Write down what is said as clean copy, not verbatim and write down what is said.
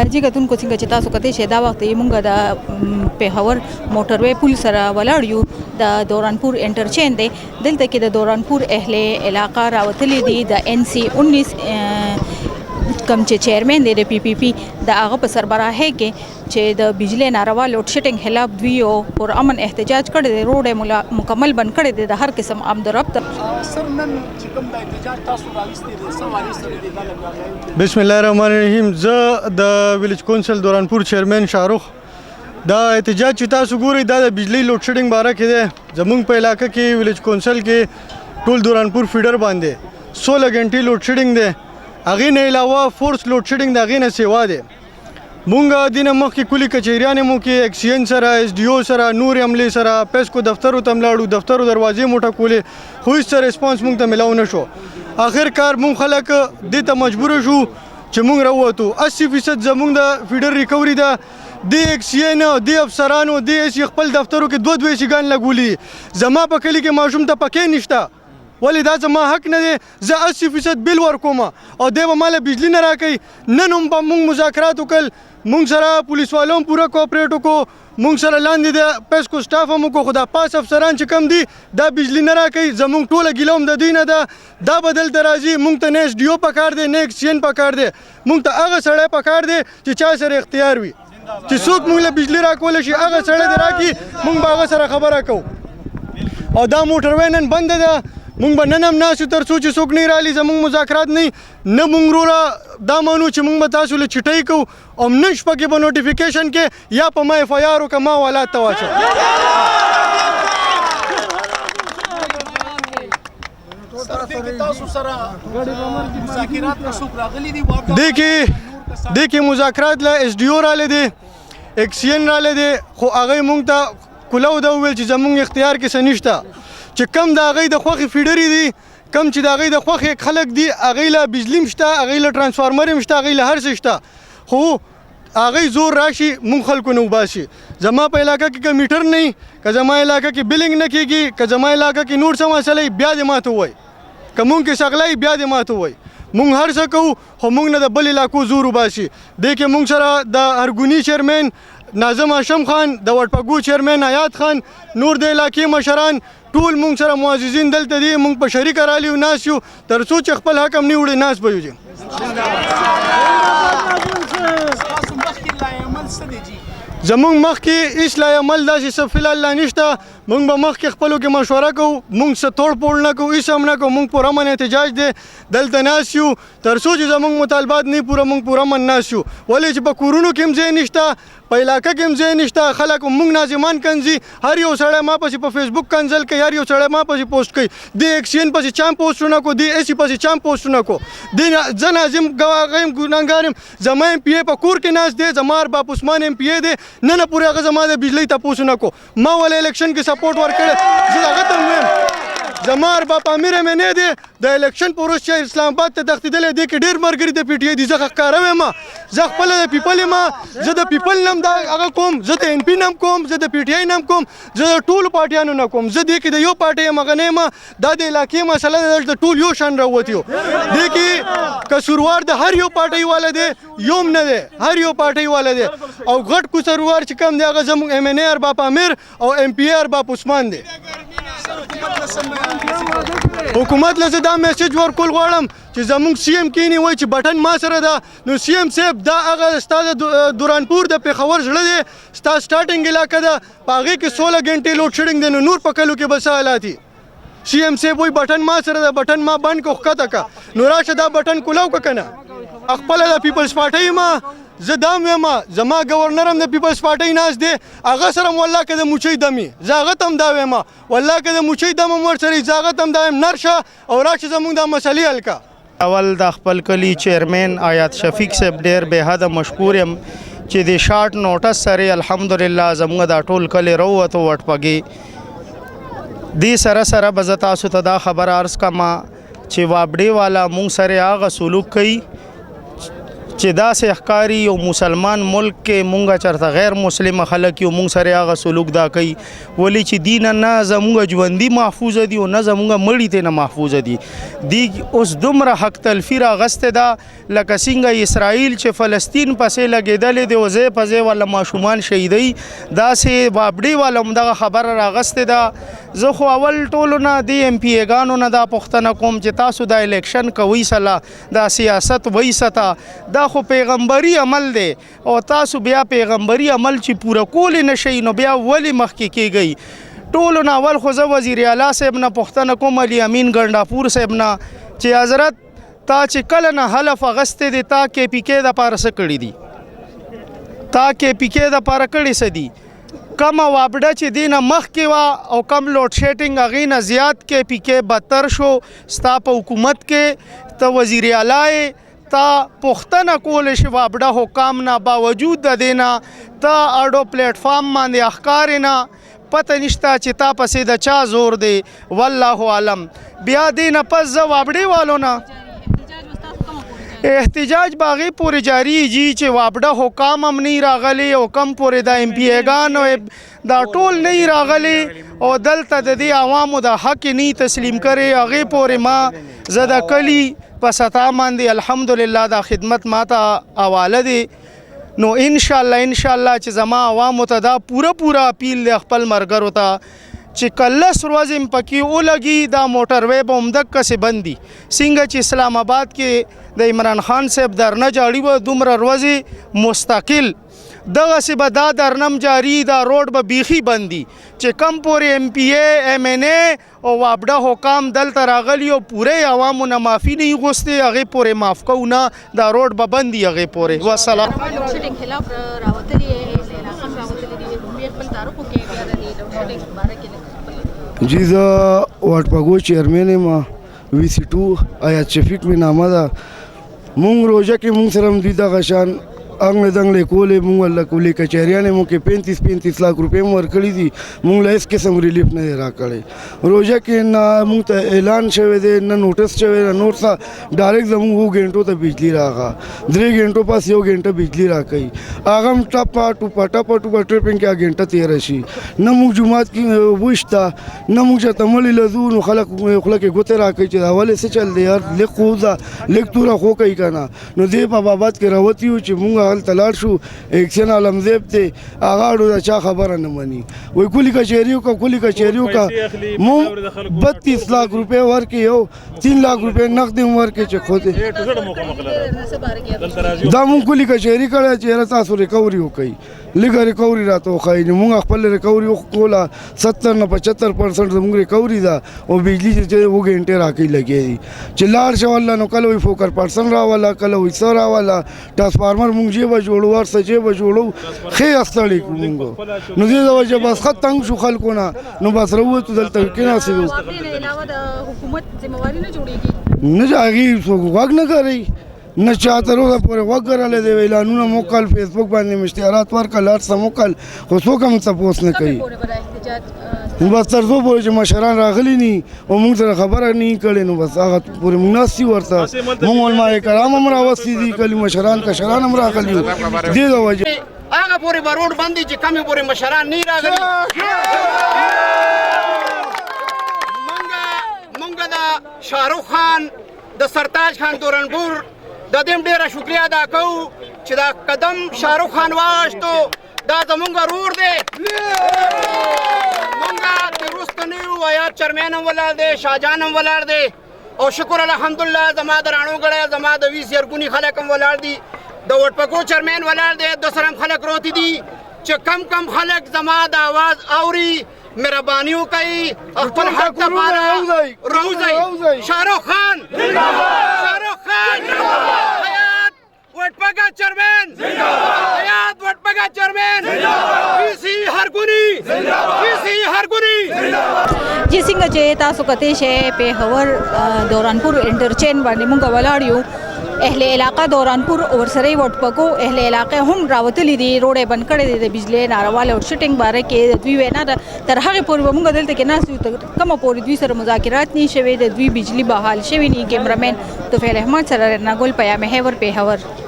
جی کتونکو څنګه چې تاسو کتئ شئ دا وخت موږ د پېښور موټروي پل سره ولاړ یو د دورانپور انټرچینج دی دلته کې د دورانپور اهل علاقه راوتلي دي د NC19 کم چې چیرمن دی د PPP د هغه په سربراهۍ کې چې د بجلی ناروا لوډ شیډینګ خلاف دوی او پر امن احتجاج کړی دی روډ مکمل بند کړی دی د هر قسم آمد و رفت سر نن چې کوم د احتجاج تاسو راوستي دي سوالي سره دی دا بسم الله الرحمن الرحیم زه د ویلیج کونسل دورانپور چیرمن شاهرخ دا احتجاج چې تاسو ګورئ دا د بجلی لوډ شیډینګ باره کې دی زمونږ په علاقه کې ویلیج کونسل کې ټول دورانپور فیډر باندې 16 غنټې لوډ شیډینګ دی هغې نه علاوه فورس لوډ شیډینګ د هغې نه سیوا دی مونږ دې نه مخکې کلي کچهریانې مو کې اکسیجن سره SDO سره نور عملې سره پیسکو دفترو ته ملاړو دفترو دروازې مو ټکولې خو هېڅ ریسپانس مونږ ته میلاو نه شو آخر کار مونږ خلک دې ته مجبوره شو چې مونږ راووتو 80% زمونږ د فیډر ریکوري ده د اکسیجن د افسرانو د خپل دفترو کې دوه سیګان لګولي زما په کلي کې ماشوم ته پکې نشته ولی دا زما حق نه دی زه 80% بیل ورکوم او دی به ماله بجلی نه راکوي نن هم به مونږ مذاکرات وکړل مونږ سره پولیس والو هم پوره کوپریټ وکړو مونږ سره لاندې د پیسکو سټاف هم وکړو خو دا پاس افسران چې کم دي دا بجلی نه راکوي زمونږ ټوله ګیله هم د دوی نه ده دا به دلته راځي مونږ ته نه SDO پکار دی نه اکسیجن پکار دی مونږ ته هغه سړی پکار دی چې چا سره اختیار وي چې څوک مونږ له بجلی راکولی شي هغه سړی دې راکړي مونږ به هغه سره خبره کوو او دا موټروی نن بنده ده مونږ به نن هم ناست یو تر څو چې څوک نه رالي زمونږ مذاکرات نه نه مونږ وروره دا منو چې مونږ به تاسو له چټۍ کوو او نن شپه کې به نوټیفیکیشن کې یا په ما FIR وکړه ما حوالات ته واچوه دې کې مذاکرات له SDO رالی دی اکسیجن رالی دی خو هغوی مونږ ته کولو دا وویل چې زمونږ اختیار کې څه نشته چې کم د هغوی د خوښې فیډرې دي کم چې د هغوی د خوښې خلک دي هغوی له بجلی هم شته هغوی له ټرانسفارمر هم شته هغوی له هر څه شته خو هغوی زور راشي مونږ خلکو نه وباسي زما په علاقه کې که میټر نه وي که زما علاقه کې بلنګ نه کېږي که زما علاقه کې نور څه مسله بیا دې ماته ووایي که مونږ کې سغلی بیا دې ماته ووایي مونږ هر څه کوو خو مونږ نه د بل علاقو زور وباسي دې کې مونږ سره د ارګوني چیرمن ناظم هاشم خان د وټپګو چیرمن حیات خان نور د علاقې مشران ټول مونږ سره معززین دلته دي مونږ په شریکه رالي یو ناست یو تر څو چې خپل حق هم نه وړي ناست به یو زمونږ مخکې هېڅ لا عمل داسې څه فی الحال لا نشته مونږ به مخکې خپلو کې مشوره کوو مونږ څه توړ پوړ نه کوو هېڅ هم نه کوو مونږ پر امن احتجاج دی دلته ناست یو تر څو چې زمونږ مطالبات نه پوره مونږ پر امن ناست یو ولې چې په کورونو کې هم ځای نشته په علاقه کې هم ځای نشته خلک مونږ ناظمان کنځي هر یو سړی ما پسې په فیسبوک کنځل کوي هر یو سړی ما پسې پوسټ کوي د اکسیجن پسې چا هم پوسټونه کړو د AC پسې چا هم پوسټونه کړو زه ناظم ګواغه یم ګناهګار یم زما MPA په کور کې ناست دی زما ارباب عثمان MPA دی نن پورې هغه زما د بجلۍ تپوسونه کړو ما ولې الیکشن کې سپورټ ورکړی زه هغه ته ویم زما ارباب امیر مې نه دی د الیکشن په وروسته چې اسلام آباد ته تښتېدلی دی کې ډېر ملګري د PTI دي زه ښکاره ویم زه خپله د پیپل یم زه د پیپل نم دا هغه کوم زه د NP نم کوم زه د PTI نم کوم زه د ټولو پارټیانو نه کوم زه دې کې د یو پارټۍ یم هغه نه یم دا د علاقې مسله ده د ټول یو شان راووتي یو دې کې قصوروار د هر یو پارټۍ والا دی یو هم نه دی هر یو پارټۍ والا دی او غټ قصوروار چې کوم دی هغه زموږ MNA ارباب امیر او MPA ارباب عثمان دی حکومت له زه دا میسج ورکول غواړم چې زموږ CM کینی وایي چې بټن ما سره ده نو CM صاحب دا هغه ستا د دورانپور د پېښور زړه دی ستا سټارټنګ علاقه ده په هغې کې 16 غنټې لوډ شیډینګ دی نو نور په کلو کې به څه حالات وي CM صاحب وایي بټن ما سره ده بټن ما بند کړو ښکته کړه نو راشه دا بټن کولاو که که نه خپله د پیپلز پارټۍ یم زه دا هم ویم زما ګورنر هم د پیپلز پارټۍ ناست دی هغه سره هم والله که د موچۍ دم وي زه هغه ته هم دا ویم والله که د موچۍ دم هم ورسره وي زه هغه ته هم دا ویم نرشه او راشه زموږ دا مسلې حل کړه اول د خپل کلي چیرمن آیات شفیق صاحب ډېر بېحده مشکور یم چې د شارټ نوټس سره الحمدلله زموږ دا ټول کلی راووتو وټپګې دې سره سره به زه تاسو ته دا خبره عرض کړم چې وابډې والا مونږ سره هغه سلوک کوي چې داسې ښکاري یو مسلمان ملک کې مونږ چېرته غیر مسلمه خلک یو مونږ سره هغه سلوک دا کوي ولې چې دي نه زمونږ ژوندي محفوظه دي او نه زمونږ مړي ته نه محفوظه دي دی اوس دومره حق تلفي راغستې ده لکه څنګه اسرائیل چې فلسطین پسې لګېدلې دی او ځای په ځای والا ماشومان شهیدوي داسې بابډي والا هم دغه خبره راغستې ده زه خو اول ټولو نه د ایم پی ایګانو نه دا پوښتنه کوم چې تاسو دا الیکشن کوئ سله دا سیاست وایي سته دا خو پیغمبري عمل دی او تاسو بیا پیغمبري عمل چې پوره کولی نه شئ نو بیا ولې مخکې کیږئ ټولو نه اول خو زه وزیر اعلی صاحب نه پوښتنه کوم علي امین ګنډاپور صاحب نه چې حضرت تا چې کله نه حلف اغستې دی تا کې پی کې دپاره څه کړي دي تا کې پی کې دپاره کړي څه دي کم وابډه چې دینه مخکې وه او کم لوډ شیډینګ هغې نه زیات کې پی کې بدتر شو ستا په حکومت کې ته وزیر اعلی تا پوښتنه کولی شي وابډه حکام نه باوجود د دې نه ته اډو پلیټ فارم باندې اخکارې نه پته نشته چې تا پسې د چا زور دی والله عالم بیا دې نه پس زه وابډې والو نه احتجاج باغې پورې جاری جی چې وابډه حکام هم نه راغلی او کم پورې د ایم پی ایګان دا ټول نه راغلی او دلته د دې عوامو د حق نه تسلیم کړي هغې پورې ما زه د کلي په سطح باندې الحمدلله دا خدمت ماته حواله دی نو انشاءالله چې زما عوامو ته دا پوره اپیل دی خپل ملګرو ته چې کلس ورځې م پکې ولګي دا موټر وی به همدقسې بند دي څنګه چې اسلام آباد کې د عمران خان صاحب درنه جاړي به دومره ورځې مستقل دغسې به دا درنم جاري دا روډ به بیخي بند دي چې کم پورې ایم پی ای ایم این ای او وابډه حکام دلته راغلي او پوره عوامو نه معافي نه غوښتې هغې پورې معاف کوو نه دا روډ به بند دي هغې پورې وسلام جی زه واټپاګو چیرمین یم وی سی 2 آیات شفیق می نامه ده مونږ روژه کې مونږ سره هم دوی دغه شان انګړې دنګړې کولې مونږ له کولې کچهریانې مونږ کې 35 لاک روپۍ مو ورکړي دي مونږ له هېڅ قسم ریلیف نه دی راکړی روژه کې نه مونږ ته اعلان شوی دی نه نوټس شوی نه نور څه ډایرکټ زمونږ 2 غنټو ته بجلي راغله 3 غنټو پس 1 غنټه بجلي راکوي هغه هم ټپه ټوپه ټرپینګ کې غنټه تېره شي نه مونږ جومات کې اوبه شته نه مونږ چېرته مړي له ځو نو خلک خوله کې ګوتې راکوي چې دا ولې څه چل دی یار لږ خوځه لږ توره خو کوي که نه نو دې په بابت کې راوتي یو چې مونږ هلته لاړ شو ایکشن عالمزیب دی هغه اړو د چا خبره نه مني وایي کلي کچهري وکړه مونږ 32 لاک روپۍ ورکړي یو 3 لاک روپۍ نقد هم ورکړي چې خود دا مونږ کلي کچهري کړی چې یاره تاسو ریکوري وکړئ لږه ریکوري راته وښایي نو مونږ خپل ریکوري وکړله 70 نه 75% زموږ ریکوري ده او بجلي چې 2 غنټې راکوي لګیا دي چې لاړ شه والله نو کله وایي فوکر پرسن راوله کله وایي څه راوله ټرانسفارمر مونږ جیبه جوړو هر څه جیبه جوړو ښې ستړي کړو مونږ نو دې د وجه بس ښه تنګ شو خلکو نه نو بس راووتو دلته کېناستو نه چې هغې څوک غوږ نه کوي نه چا تر اوسه پورې غوږ کرلی دی اعلانونه مو کړل فیسبوک باندې مې اشتهارات ورکړل هر څه مو کړل خو څوک هم تپوس نه کوي بس تر څو پورې چې مشران راغلي ني او موږ سره خبره نه کړې نو بس هغه پورې موږ ناست یو ورته موږ علماء کرام هم راوستي دي کلي مشران کشران هم راغلي دې د وجې هغه پورې به روډ بند دي چې کمې پورې مشران نه راغلي مونږ د شاهرخ خان د سرتاج خان دورانپور د دې ډېره شکریه ادا کوو چې دا قدم شاهرخ خان واخیستو دا زمونږ رور دی مونږ د وروسته نه یو ایات چیرمین هم ولاړ دی شاهجان هم ولاړ دی او شکر الحمدلله زما د راڼو ګړی زما د 20 زرګوني خلک هم ولاړ دي د وټپکو چیرمین ولاړ دی د سره هم خلک روتي دي چې کم خلک زما د آواز اوري مهرباني وکړئ خپل حق لپاره راوځئ شاهرخ خان شاهرخ خان حیات وټپکا چیرمین حیات وټپکا چیرمین پی سی هرګونی جی څنګه چې تاسو کتئ شئ پیښور دورانپور انټرچینج باندې مونږ ولاړ یو اهل علاقه دورانپور ورسره وټپکو اهل علاقه هم راوتلي دي روډ بند کړی دی د بجلی ناروا لوډ شیډینګ باره کې دوی وینا ده تر هغې پورې به مونږ دلته کې ناست یو تر کومه پورې دوی سره مذاکرات نه شوي د دوی بجلی بحال شوي نه کیمرامین طفیل احمد سره رڼا ګل پیام محور پیښور